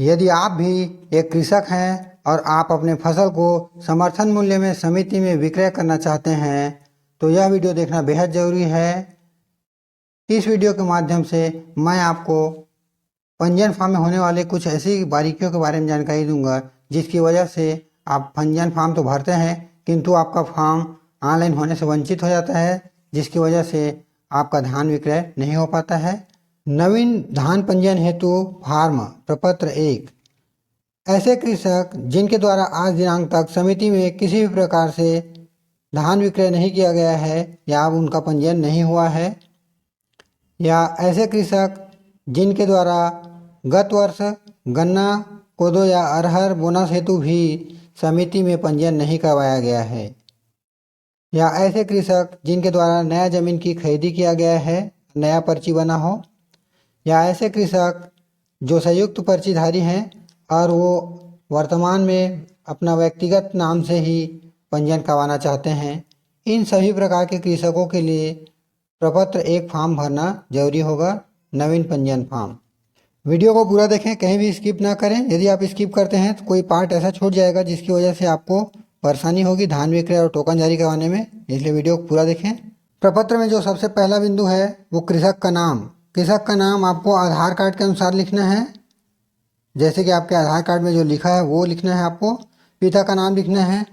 यदि आप भी एक कृषक हैं और आप अपने फसल को समर्थन मूल्य में समिति में विक्रय करना चाहते हैं तो यह वीडियो देखना बेहद ज़रूरी है। इस वीडियो के माध्यम से मैं आपको पंजीयन फॉर्म में होने वाले कुछ ऐसी बारीकियों के बारे में जानकारी दूंगा जिसकी वजह से आप पंजीयन फॉर्म तो भरते हैं किंतु आपका फॉर्म ऑनलाइन होने से वंचित हो जाता है, जिसकी वजह से आपका धान विक्रय नहीं हो पाता है। नवीन धान पंजीयन हेतु फॉर्म प्रपत्र 1। ऐसे कृषक जिनके द्वारा आज दिनांक तक समिति में किसी भी प्रकार से धान विक्रय नहीं किया गया है या अब उनका पंजीयन नहीं हुआ है, या ऐसे कृषक जिनके द्वारा गत वर्ष गन्ना, कोदो या अरहर बोनस हेतु भी समिति में पंजीयन नहीं करवाया गया है, या ऐसे कृषक जिनके द्वारा नया जमीन की खरीदी किया गया है, नया पर्ची बना हो, या ऐसे कृषक जो संयुक्त पर्चीधारी हैं और वो वर्तमान में अपना व्यक्तिगत नाम से ही पंजीयन करवाना चाहते हैं। इन सभी प्रकार के कृषकों के लिए प्रपत्र 1 फॉर्म भरना जरूरी होगा, नवीन पंजीयन फॉर्म। वीडियो को पूरा देखें, कहीं भी स्किप ना करें। यदि आप स्किप करते हैं तो कोई पार्ट ऐसा छूट जाएगा जिसकी वजह से आपको परेशानी होगी धान विक्रय और टोकन जारी करवाने में, इसलिए वीडियो को पूरा देखें। प्रपत्र में जो सबसे पहला बिंदु है वो कृषक का नाम। कृषक का नाम आपको आधार कार्ड के अनुसार लिखना है, जैसे कि आपके आधार कार्ड में जो लिखा है वो लिखना है आपको। पिता का नाम लिखना है,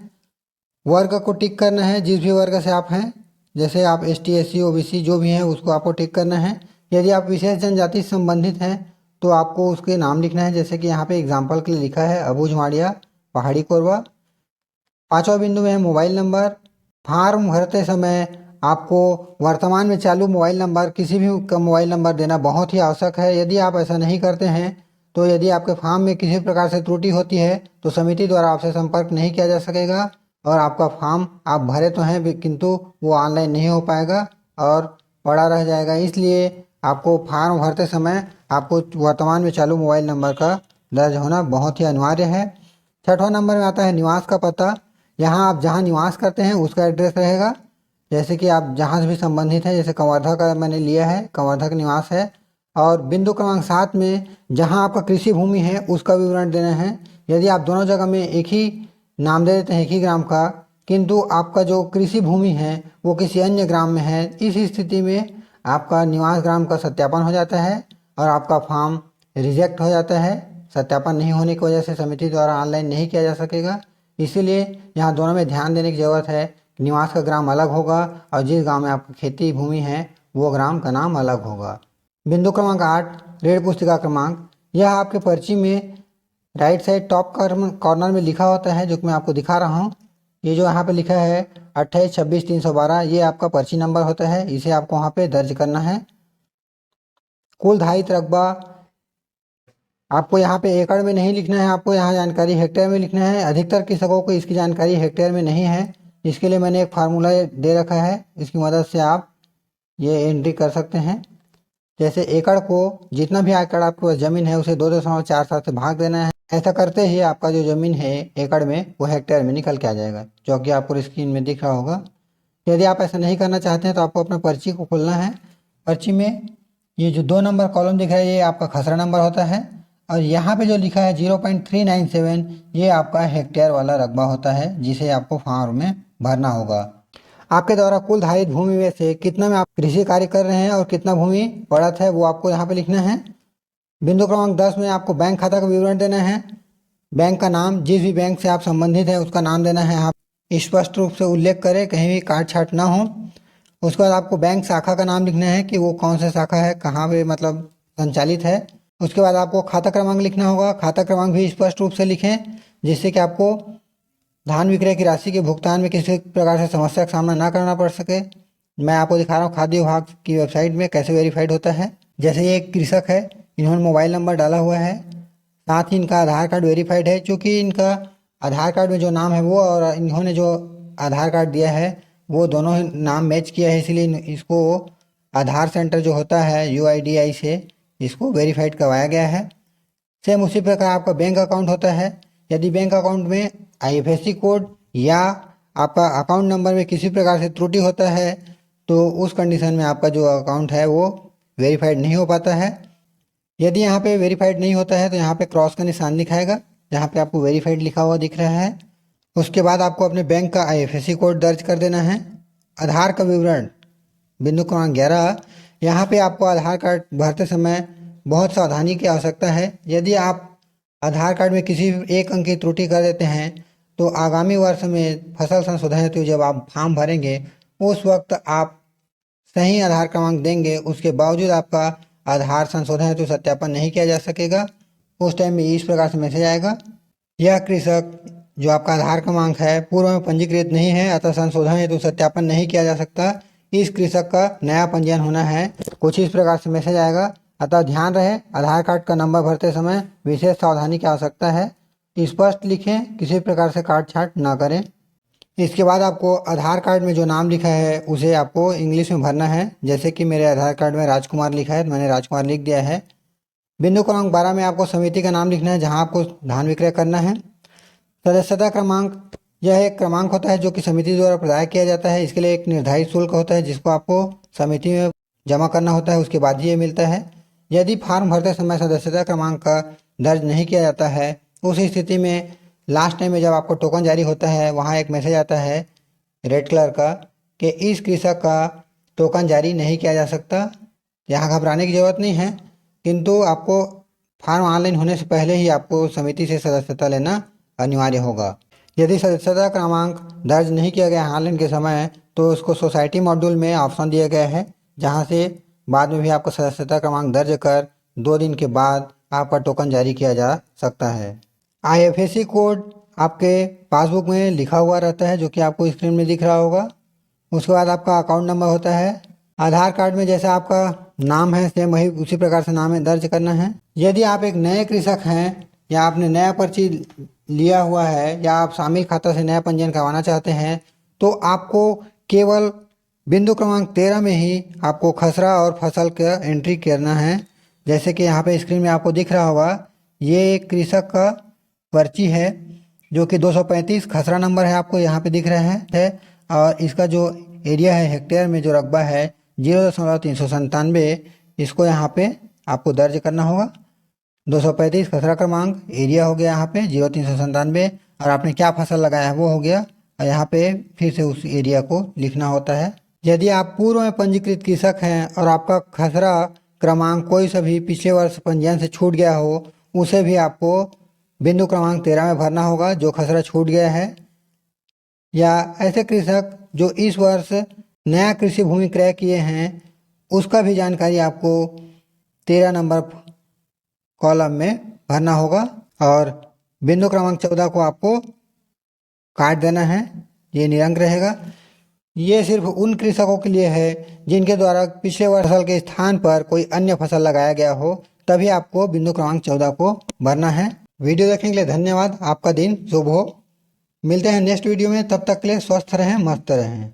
वर्ग को टिक करना है जिस भी वर्ग से आप हैं, जैसे आप ST SC OBC जो भी हैं उसको आपको टिक करना है। यदि आप विशेष जनजाति से संबंधित हैं तो आपको उसके नाम लिखना है, जैसे कि यहाँ पे एग्जाम्पल के लिए लिखा है अबूझ माड़िया, पहाड़ी कोरबा। 5वां बिंदु में है मोबाइल नंबर। फॉर्म भरते समय आपको वर्तमान में चालू मोबाइल नंबर, किसी भी का मोबाइल नंबर देना बहुत ही आवश्यक है। यदि आप ऐसा नहीं करते हैं तो यदि आपके फॉर्म में किसी प्रकार से त्रुटि होती है तो समिति द्वारा आपसे संपर्क नहीं किया जा सकेगा और आपका फॉर्म आप भरे तो हैं किंतु वो ऑनलाइन नहीं हो पाएगा और पड़ा रह जाएगा। इसलिए आपको फॉर्म भरते समय आपको वर्तमान में चालू मोबाइल नंबर का दर्ज होना बहुत ही अनिवार्य है। 6वां नंबर में आता है निवास का पता। यहाँ आप जहाँ निवास करते हैं उसका एड्रेस रहेगा, जैसे कि आप जहाँ से भी संबंधित हैं, जैसे कंवर्धा का मैंने लिया है, कंवर्धा का निवास है। और बिंदु क्रमांक 7 में जहाँ आपका कृषि भूमि है उसका विवरण देना है। यदि आप दोनों जगह में एक ही नाम दे देते हैं, एक ही ग्राम का, किंतु आपका जो कृषि भूमि है वो किसी अन्य ग्राम में है, इस स्थिति में आपका निवास ग्राम का सत्यापन हो जाता है और आपका फॉर्म रिजेक्ट हो जाता है। सत्यापन नहीं होने की वजह से समिति द्वारा ऑनलाइन नहीं किया जा सकेगा। इसीलिए यहाँ दोनों में ध्यान देने की ज़रूरत है। निवास का ग्राम अलग होगा और जिस गांव में आपकी खेती भूमि है वो ग्राम का नाम अलग होगा। बिंदु क्रमांक 8 ऋण पुस्तिका क्रमांक। यह आपके पर्ची में राइट साइड टॉप कॉर्नर में लिखा होता है, जो कि मैं आपको दिखा रहा हूँ। ये जो यहाँ पे लिखा है 2826-312, ये आपका पर्ची नंबर होता है, इसे आपको वहाँ पे दर्ज करना है। कुल धारित रकबा आपको यहाँ पे एकड़ में नहीं लिखना है, आपको यहाँ जानकारी हेक्टेयर में लिखना है। अधिकतर कृषकों को इसकी जानकारी हेक्टेयर में नहीं है, इसके लिए मैंने एक फार्मूला दे रखा है, इसकी मदद से आप ये एंट्री कर सकते हैं। जैसे एकड़ को जितना भी एकड़ आपके पास ज़मीन है उसे 2.47 से भाग देना है। ऐसा करते ही आपका जो ज़मीन है एकड़ में वो हेक्टेयर में निकल के आ जाएगा, जो कि आपको स्क्रीन में दिख रहा होगा। यदि आप ऐसा नहीं करना चाहते हैं तो आपको अपना पर्ची को खोलना है। पर्ची में ये जो 2 नंबर कॉलम दिख रहा है ये आपका खसरा नंबर होता है और यहाँ पे जो लिखा है 0.397 ये आपका हेक्टेयर वाला रकबा होता है, जिसे आपको फॉर्म में भरना होगा। आपके द्वारा कुल धारित भूमि में से कितना में आप कृषि कार्य कर रहे हैं और कितना भूमि पड़त है वो आपको यहाँ पे लिखना है। बिंदु क्रमांक 10 में आपको बैंक खाता का विवरण देना है। बैंक का नाम, जिस भी बैंक से आप संबंधित हैं उसका नाम देना है, आप स्पष्ट रूप से उल्लेख करें, कहीं भी काट छाट ना हो। उसके बाद आपको बैंक शाखा का नाम लिखना है कि वो कौन सा शाखा है, कहाँ पे मतलब संचालित है। उसके बाद आपको खाता क्रमांक लिखना होगा। खाता क्रमांक भी स्पष्ट रूप से लिखें, जिससे कि आपको धान विक्रय की राशि के भुगतान में किसी प्रकार से समस्या का सामना ना करना पड़ सके। मैं आपको दिखा रहा हूँ खाद्य विभाग की वेबसाइट में कैसे वेरीफाइड होता है। जैसे ये एक कृषक है, इन्होंने मोबाइल नंबर डाला हुआ है, साथ ही इनका आधार कार्ड वेरीफाइड है। चूँकि इनका आधार कार्ड में जो नाम है वो और इन्होंने जो आधार कार्ड दिया है वो दोनों ही नाम मैच किया है, इसलिए इसको आधार सेंटर जो होता है UIDAI से इसको वेरीफाइड करवाया गया है। सेम उसी प्रकार आपका बैंक अकाउंट होता है। यदि बैंक अकाउंट में IFSC कोड या आपका अकाउंट नंबर में किसी प्रकार से त्रुटि होता है तो उस कंडीशन में आपका जो अकाउंट है वो वेरीफाइड नहीं हो पाता है। यदि यहाँ पे वेरीफाइड नहीं होता है तो यहाँ पे क्रॉस का निशान दिखाएगा जहाँ पे आपको वेरीफाइड लिखा हुआ दिख रहा है। उसके बाद आपको अपने बैंक का IFSC कोड दर्ज कर देना है। आधार का विवरण बिंदु क्रमांक 11, यहाँ पे आपको आधार कार्ड भरते समय बहुत सावधानी की आवश्यकता है। यदि आप आधार कार्ड में किसी एक अंक की त्रुटि कर देते हैं तो आगामी वर्ष में फसल संशोधन हेतु जब आप फॉर्म भरेंगे उस वक्त आप सही आधार क्रमांक देंगे, उसके बावजूद आपका आधार संशोधन हेतु सत्यापन नहीं किया जा सकेगा। उस टाइम में इस प्रकार से मैसेज आएगा, यह कृषक जो आपका आधार क्रमांक है पूर्व में पंजीकृत नहीं है अतः संशोधन हेतु सत्यापन नहीं किया जा सकता। इस कृषक का नया पंजीयन होना है। कुछ इस प्रकार से मैसेज आएगा। अतः ध्यान रहे, आधार कार्ड का नंबर भरते समय विशेष सावधानी की आवश्यकता है। स्पष्ट लिखें, किसी प्रकार से काट छाट ना करें। इसके बाद आपको आधार कार्ड में जो नाम लिखा है उसे आपको इंग्लिश में भरना है। जैसे कि मेरे आधार कार्ड में राजकुमार लिखा है तो मैंने राजकुमार लिख दिया है। बिंदु क्रमांक 12 में आपको समिति का नाम लिखना है जहां आपको धान विक्रय करना है। सदस्यता क्रमांक, यह एक क्रमांक होता है जो कि समिति द्वारा प्रदान किया जाता है। इसके लिए एक निर्धारित शुल्क होता है जिसको आपको समिति में जमा करना होता है, उसके बाद ही ये मिलता है। यदि फॉर्म भरते समय सदस्यता क्रमांक का दर्ज नहीं किया जाता है उस स्थिति में लास्ट टाइम में जब आपको टोकन जारी होता है वहाँ एक मैसेज आता है रेड कलर का कि इस कृषक का टोकन जारी नहीं किया जा सकता। यहाँ घबराने की ज़रूरत नहीं है, किंतु आपको फॉर्म ऑनलाइन होने से पहले ही आपको समिति से सदस्यता लेना अनिवार्य होगा। यदि सदस्यता क्रमांक दर्ज नहीं किया गया ऑनलाइन के समय तो उसको सोसाइटी मॉड्यूल में ऑप्शन दिया गया है जहाँ से बाद में भी आपको सदस्यता क्रमांक दर्ज कर 2 दिन के बाद आपका टोकन जारी किया जा सकता है। IFSC कोड आपके पासबुक में लिखा हुआ रहता है जो कि आपको स्क्रीन में दिख रहा होगा। उसके बाद आपका अकाउंट नंबर होता है। आधार कार्ड में जैसा आपका नाम है सेम वही उसी प्रकार से नाम है दर्ज करना है। यदि आप एक नए कृषक हैं या आपने नया पर्ची लिया हुआ है या आप शामिल खाता से नया पंजीयन करवाना चाहते हैं तो आपको केवल बिंदु क्रमांक 13 में ही आपको खसरा और फसल का एंट्री करना है। जैसे कि यहाँ पे स्क्रीन में आपको दिख रहा होगा, ये एक कृषक का पर्ची है जो कि 235 खसरा नंबर है, आपको यहाँ पे दिख रहा है। और इसका जो एरिया है हेक्टेयर में जो रकबा है 0.397, इसको यहाँ पे आपको दर्ज करना होगा। 235 खसरा क्रमांक, एरिया हो गया यहाँ पे 0.397 और आपने क्या फसल लगाया है वो हो गया। और यहाँ पे फिर से उस एरिया को लिखना होता है। यदि आप पूर्व में पंजीकृत कृषक हैं और आपका खसरा क्रमांक कोई सा भी पिछले वर्ष पंजीयन से छूट गया हो उसे भी आपको बिंदु क्रमांक 13 में भरना होगा जो खसरा छूट गया है। या ऐसे कृषक जो इस वर्ष नया कृषि भूमि क्रय किए हैं उसका भी जानकारी आपको 13 नंबर कॉलम में भरना होगा। और बिंदु क्रमांक 14 को आपको काट देना है, ये निरंक रहेगा। ये सिर्फ उन कृषकों के लिए है जिनके द्वारा पिछले वर्ष फसल के स्थान पर कोई अन्य फसल लगाया गया हो, तभी आपको बिंदु क्रमांक 14 को भरना है। वीडियो देखने के लिए धन्यवाद। आपका दिन शुभ हो। मिलते हैं नेक्स्ट वीडियो में, तब तक के लिए स्वस्थ रहें, मस्त रहें।